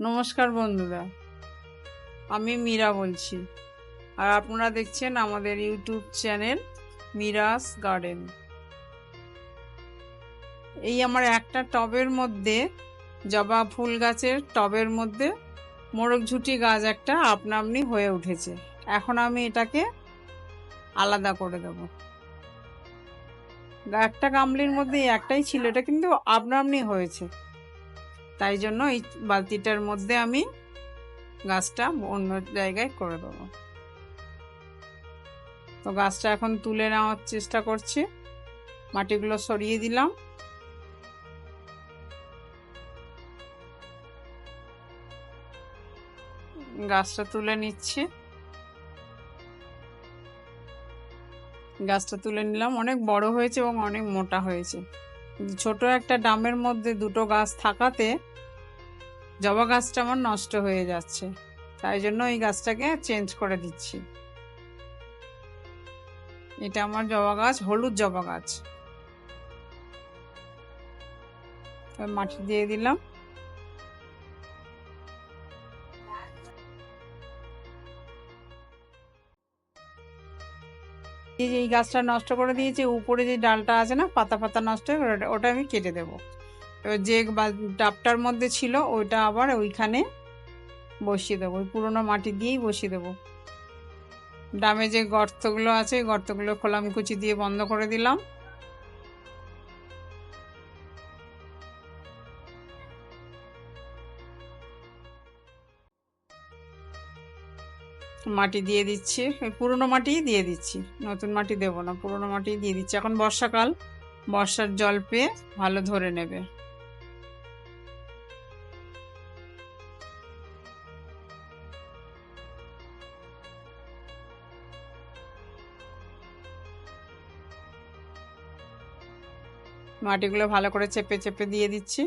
নমস্কার বন্ধুরা, আমি মীরা বলছি। আর আপনারা দেখছেন আমাদের ইউটিউব চ্যানেল মীরাস গার্ডেন। এই আমার একটা টবের মধ্যে, জবা ফুল গাছের টবের মধ্যে মোরগঝুঁটি গাছ একটা আপনা আপনি হয়ে উঠেছে। এখন আমি এটাকে আলাদা করে দেব। একটা গামলির মধ্যে একটাই ছিল, এটা কিন্তু আপনা আপনি হয়েছে। তাই জন্য এই বালতিটার মধ্যে আমি গাছটা অন্য জায়গায় করে দেবো। তো গাছটা এখন তুলে নেওয়ার চেষ্টা করছি। মাটিগুলো সরিয়ে দিলাম। গাছটা তুলে নিচ্ছি। গাছটা তুলে নিলাম। অনেক বড় হয়েছে এবং অনেক মোটা হয়েছে। ছোট একটা ডামের মধ্যে দুটো গাছ থাকাতে জবা গাছটা আমার নষ্ট হয়ে যাচ্ছে। তাই জন্য এই গাছটাকে চেঞ্জ করে দিচ্ছি। এটা আমার জবা গাছ, হলুদ জবা গাছ। মাটি দিয়ে দিলাম। এই গাছটা নষ্ট করে দিয়েছি। উপরে যে ডালটা আছে না, পাতা পাতা নষ্ট হয়ে ওটা আমি কেটে দেবো। এবার যে ডাবটার মধ্যে ছিল ওইটা আবার ওইখানে বসিয়ে দেবো। ওই পুরোনো মাটি দিয়েই বসিয়ে দেবো। ডামে যে গর্তগুলো আছে গর্তগুলো খোলামকুচি দিয়ে বন্ধ করে দিলাম। মাটি দিয়ে দিচ্ছি, পুরোনো মাটিই দিয়ে দিচ্ছি, নতুন মাটি দেবো না, পুরোনো মাটি দিয়ে দিচ্ছি। এখন বর্ষাকাল, বর্ষার জল পেয়ে ভালো ধরে নেবে। মাটিগুলো ভালো করে চেপে চেপে দিয়ে দিচ্ছি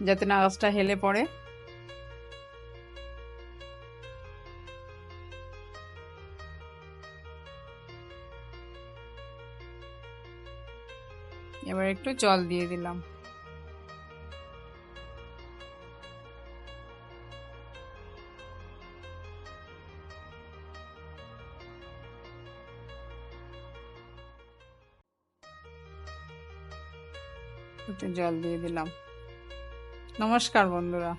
যাতে না গাছটা হেলে পড়ে। এবার একটু জল দিয়ে দিলাম। একটু জল দিয়ে দিলাম। নমস্কার বন্ধুরা।